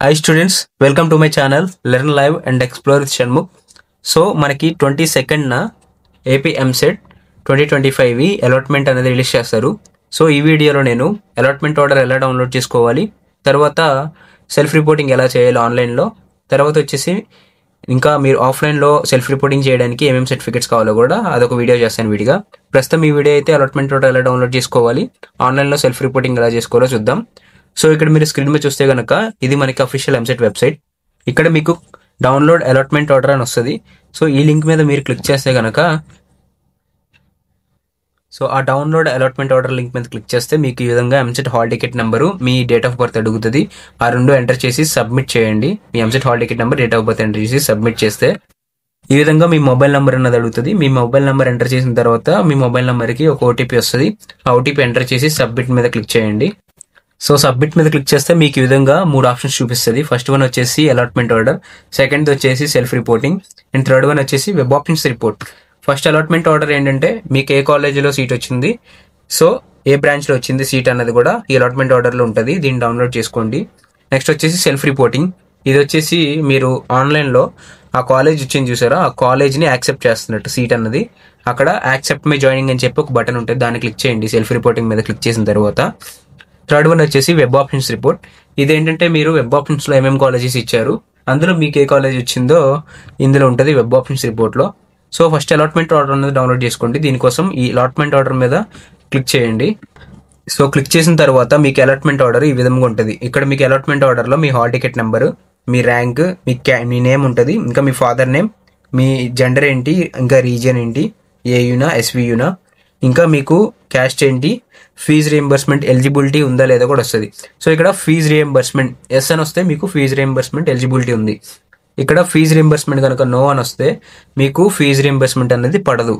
Hi students, welcome to my channel Learn Live and Explore with Shanmugh. So మనకి 22nd AP EAMCET 2025 allotment అనేది release చేస్తారు. So ఈ వీడియోలో నేను allotment order ఎలా డౌన్లోడ్ చేసుకోవాలి, తర్వాత సెల్ఫ్ రిపోర్టింగ్ ఎలా చేయాలి ఆన్లైన్లో, తర్వాత వచ్చేసి ఇంకా మీరు ఆఫ్లైన్లో సెల్ఫ్ రిపోర్టింగ్ చేయడానికి ఏమేమి సర్టిఫికేట్స్ కావాలో కూడా అదొక వీడియో చేస్తాను విడిగా. ప్రస్తుతం ఈ వీడియో అయితే అలాట్మెంట్ ఆర్డర్ ఎలా డౌన్లోడ్ చేసుకోవాలి, ఆన్లైన్లో సెల్ఫ్ రిపోర్టింగ్ ఎలా చేసుకోవాలో చూద్దాం. సో ఇక్కడ మీరు స్క్రీన్ మీద చూస్తే కనుక ఇది మనకి అఫీషియల్ ఎంసెట్ వెబ్సైట్. ఇక్కడ మీకు డౌన్లోడ్ అలాట్మెంట్ ఆర్డర్ అని వస్తుంది. సో ఈ లింక్ మీద మీరు క్లిక్ చేస్తే కనుక ఆ డౌన్లోడ్ అలాట్మెంట్ ఆర్డర్ లింక్ మీద క్లిక్ చేస్తే మీకు ఈ విధంగా ఎంసెట్ హాల్ టికెట్ నెంబరు, మీ డేట్ ఆఫ్ బర్త్ అడుగుతుంది. ఆ రెండు ఎంటర్ చేసి సబ్మిట్ చేయండి. మీ EAMCET hall ticket number, date of birth enter చేసి సబ్మిట్ చేస్తే ఈ విధంగా మీ మొబైల్ నెంబర్ అన్నది అడుగుతుంది. మీ మొబైల్ నెంబర్ ఎంటర్ చేసిన తర్వాత మీ మొబైల్ నెంబర్కి ఒక ఓటీపీ వస్తుంది. ఆ ఓటీపీ ఎంటర్ చేసి సబ్మిట్ మీద క్లిక్ చేయండి. సో సబ్మిట్ మీద క్లిక్ చేస్తే మీకు ఈ విధంగా 3 ఆప్షన్స్ చూపిస్తుంది. ఫస్ట్ వన్ వచ్చేసి అలాట్మెంట్ ఆర్డర్, సెకండ్ వచ్చేసి self reporting, and third one వచ్చేసి web options report. First allotment order ఏంటంటే మీకు ఏ కాలేజీలో సీట్ వచ్చింది, సో ఏ బ్రాంచ్లో వచ్చింది సీట్ అన్నది కూడా ఈ అలాట్మెంట్ ఆర్డర్లో ఉంటుంది. దీన్ని డౌన్లోడ్ చేసుకోండి. నెక్స్ట్ వచ్చేసి సెల్ఫ్ రిపోర్టింగ్. ఇది వచ్చేసి మీరు ఆన్లైన్లో ఆ కాలేజ్ వచ్చింది చూసారా, ఆ కాలేజ్ని యాక్సెప్ట్ చేస్తున్నట్టు సీట్ అన్నది. అక్కడ యాక్సెప్ట్ మై జాయినింగ్ అని చెప్పి ఒక బటన్ ఉంటుంది, దాన్ని క్లిక్ చేయండి. సెల్ఫ్ రిపోర్టింగ్ మీద క్లిక్ చేసిన తర్వాత థర్డ్ వన్ వచ్చేసి వెబ్ ఆప్షన్స్ రిపోర్ట్. ఇదేంటంటే మీరు వెబ్ ఆప్షన్స్లో ఏమేమి కాలేజెస్ ఇచ్చారు, అందులో మీకు ఏ కాలేజ్ వచ్చిందో ఇందులో ఉంటుంది వెబ్ ఆప్షన్స్ రిపోర్ట్లో. సో ఫస్ట్ అలాట్మెంట్ ఆర్డర్ అనేది డౌన్లోడ్ చేసుకోండి. దీనికోసం ఈ అలాట్మెంట్ ఆర్డర్ మీద క్లిక్ చేయండి. సో క్లిక్ చేసిన తర్వాత మీకు అలాట్మెంట్ ఆర్డర్ ఈ విధంగా ఉంటుంది. ఇక్కడ మీకు అలాట్మెంట్ ఆర్డర్లో మీ హాల్ టికెట్ నెంబరు, మీ ర్యాంక్, మీ నేమ్ ఉంటుంది, ఇంకా మీ ఫాదర్ నేమ్, మీ జెండర్ ఏంటి, ఇంకా రీజియన్ ఏంటి, ఏయునా ఎస్వియునా, ఇంకా మీకు క్యాస్ట్ ఏంటి, ఫీజు రియంబర్స్మెంట్ ఎలిజిబిలిటీ ఉందా లేదా కూడా వస్తుంది. సో ఇక్కడ ఫీజు రియంబర్స్మెంట్ ఎస్ అని వస్తే మీకు ఫీజు రియంబర్స్మెంట్ ఎలిజిబిలిటీ ఉంది. ఇక్కడ ఫీజు రియంబర్స్మెంట్ కనుక నో అని వస్తే మీకు ఫీజు రియంబర్స్మెంట్ అనేది పడదు.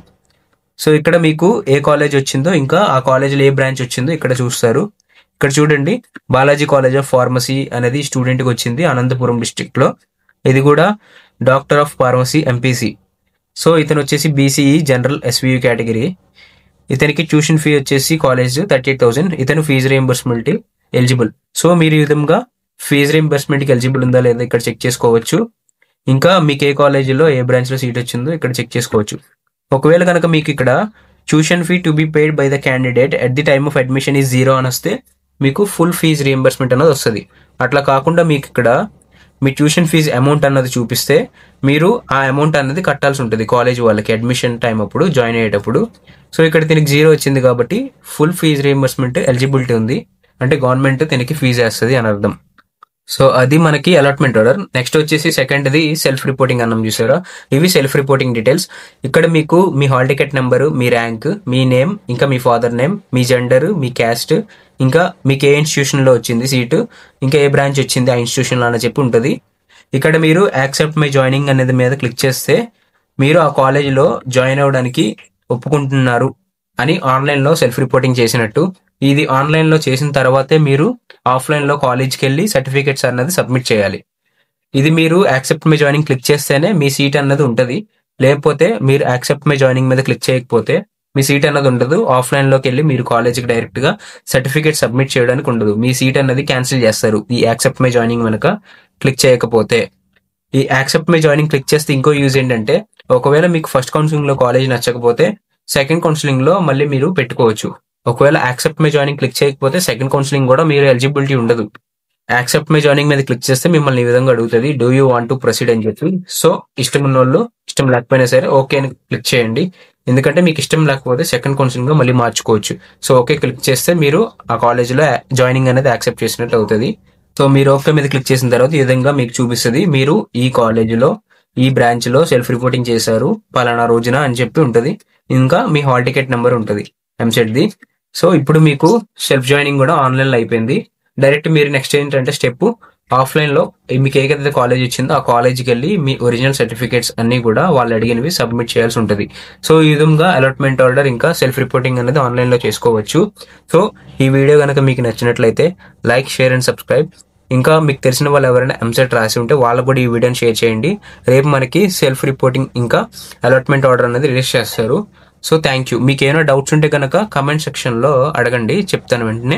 సో ఇక్కడ మీకు ఏ కాలేజ్ వచ్చిందో, ఇంకా ఆ కాలేజీలో ఏ బ్రాంచ్ వచ్చిందో ఇక్కడ చూస్తారు. ఇక్కడ చూడండి, బాలాజీ కాలేజ్ ఆఫ్ ఫార్మసీ అనేది స్టూడెంట్కి వచ్చింది అనంతపురం డిస్ట్రిక్ట్లో. ఇది కూడా doctor of pharmacy MPC. So ఇతను వచ్చేసి బీసీఈ జనరల్ ఎస్వియు కేటగిరీ. ఇతనికి ట్యూషన్ ఫీ వచ్చేసి కాలేజ్ 38,000. ఇతను ఫీజు రియంబర్స్మెంట్ ఎలిజిబుల్. సో మీరు ఈ విధంగా ఫీజు రియంబర్స్మెంట్కి ఎలిజిబుల్ ఉందా లేదా ఇక్కడ చెక్ చేసుకోవచ్చు. ఇంకా మీకు ఏ కాలేజీలో ఏ బ్రాంచ్లో సీట్ వచ్చిందో ఇక్కడ చెక్ చేసుకోవచ్చు. ఒకవేళ కనుక మీకు ఇక్కడ tuition fee to be paid by the candidate at the time of admission is 0 అని వస్తే మీకు ఫుల్ ఫీజు రియంబర్స్మెంట్ అనేది వస్తుంది. అట్లా కాకుండా మీకు ఇక్కడ మీ ట్యూషన్ ఫీజు అమౌంట్ అన్నది చూపిస్తే మీరు ఆ అమౌంట్ అన్నది కట్టాల్సి ఉంటుంది కాలేజ్ వాళ్ళకి అడ్మిషన్ టైం అప్పుడు, జాయిన్ అయ్యేటప్పుడు. సో ఇక్కడ దీనికి 0 వచ్చింది కాబట్టి ఫుల్ ఫీజు రియంబర్స్మెంట్ ఎలిజిబిలిటీ ఉంది, అంటే గవర్నమెంట్ దీనికి ఫీజు వేస్తుంది అని అర్థం. సో అది మనకి అలాట్మెంట్ ఆర్డర్. నెక్స్ట్ వచ్చేసి సెకండ్ది సెల్ఫ్ రిపోర్టింగ్ అన్నం చూసారా, ఇవి సెల్ఫ్ రిపోర్టింగ్ డీటెయిల్స్. ఇక్కడ మీకు మీ హాల్ టికెట్ నెంబరు, మీ ర్యాంక్, మీ నేమ్, ఇంకా మీ ఫాదర్ నేమ్, మీ జెండర్, మీ క్యాస్ట్, ఇంకా మీకు ఏ ఇన్స్టిట్యూషన్లో వచ్చింది సీటు, ఇంకా ఏ బ్రాంచ్ వచ్చింది ఆ ఇన్స్టిట్యూషన్లో అని చెప్పి ఉంటుంది. ఇక్కడ మీరు యాక్సెప్ట్ మై జాయినింగ్ అనేది మీద క్లిక్ చేస్తే మీరు ఆ కాలేజీలో జాయిన్ అవ్వడానికి ఒప్పుకుంటున్నారు అని ఆన్లైన్లో సెల్ఫ్ రిపోర్టింగ్ చేసినట్టు. ఇది ఆన్లైన్లో చేసిన తర్వాతే మీరు ఆఫ్లైన్లో కాలేజ్కి వెళ్ళి సర్టిఫికేట్స్ అన్నది సబ్మిట్ చేయాలి. ఇది మీరు యాక్సెప్ట్ మై జాయినింగ్ క్లిక్ చేస్తేనే మీ సీట్ అన్నది ఉంటుంది. లేకపోతే మీరు యాక్సెప్ట్ మై జాయినింగ్ మీద క్లిక్ చేయకపోతే మీ సీట్ అన్నది ఉండదు. ఆఫ్లైన్లోకి వెళ్ళి మీరు కాలేజ్కి డైరెక్ట్గా సర్టిఫికేట్ సబ్మిట్ చేయడానికి ఉండదు. మీ సీట్ అన్నది క్యాన్సిల్ చేస్తారు ఈ యాక్సెప్ట్ మై జాయినింగ్ వెనక క్లిక్ చేయకపోతే. ఈ యాక్సెప్ట్ మై జాయినింగ్ క్లిక్ చేస్తే ఇంకో యూజ్ ఏంటంటే, ఒకవేళ మీకు ఫస్ట్ కౌన్సిలింగ్లో కాలేజ్ నచ్చకపోతే సెకండ్ కౌన్సిలింగ్లో మళ్ళీ మీరు పెట్టుకోవచ్చు. ఒకవేళ యాక్సెప్ట్ మై జాయినింగ్ క్లిక్ చేయకపోతే సెకండ్ కౌన్సిలింగ్ కూడా మీరు ఎలిజిబిలిటీ ఉండదు. యాక్సెప్ట్ మై జాయినింగ్ మీద క్లిక్ చేస్తే మిమ్మల్ని ఈ విధంగా అడుగుతుంది, do you want to proceed అని చెప్పి. సో ఇష్టం ఉన్న వాళ్ళు, ఇష్టం లేకపోయినా సరే ఓకే అని క్లిక్ చేయండి. ఎందుకంటే మీకు ఇష్టం లేకపోతే సెకండ్ కౌన్సిలింగ్గా మళ్ళీ మార్చుకోవచ్చు. సో ఓకే క్లిక్ చేస్తే మీరు ఆ కాలేజీలో జాయినింగ్ అనేది యాక్సెప్ట్ చేసినట్టు అవుతుంది. సో మీరు ఓకే మీద క్లిక్ చేసిన తర్వాత ఈ విధంగా మీకు చూపిస్తుంది, మీరు ఈ కాలేజీలో ఈ బ్రాంచ్లో సెల్ఫ్ రిపోర్టింగ్ చేశారు పలానా రోజున అని చెప్పి ఉంటుంది. ఇంకా మీ హాల్ టికెట్ నెంబర్ ఉంటుంది ఎంసెట్ది. సో ఇప్పుడు మీకు సెల్ఫ్ జాయినింగ్ కూడా ఆన్లైన్లో అయిపోయింది. డైరెక్ట్ మీరు నెక్స్ట్ ఏంటంటే స్టెప్, ఆఫ్లైన్లో మీకు ఏదైతే కాలేజ్ ఇచ్చిందో ఆ కాలేజ్కి వెళ్ళి మీ ఒరిజినల్ సర్టిఫికేట్స్ అన్నీ కూడా వాళ్ళు అడిగినవి సబ్మిట్ చేయాల్సి ఉంటుంది. సో ఈ విధంగా అలాట్మెంట్ ఆర్డర్ ఇంకా సెల్ఫ్ రిపోర్టింగ్ అనేది ఆన్లైన్లో చేసుకోవచ్చు. సో ఈ వీడియో కనుక మీకు నచ్చినట్లయితే లైక్, షేర్ అండ్ సబ్స్క్రైబ్. ఇంకా మీకు తెలిసిన వాళ్ళు ఎవరైనా ఎంసెట్ రాసి ఉంటే వాళ్ళకు కూడా ఈ వీడియోని షేర్ చేయండి. రేపు మనకి సెల్ఫ్ రిపోర్టింగ్ ఇంకా అలాట్మెంట్ ఆర్డర్ అనేది రిలీజ్ చేస్తారు. So thank you. మీకు ఏమైనా డౌట్స్ ఉంటే కనుక కమెంట్ సెక్షన్లో అడగండి, చెప్తాను వెంటనే.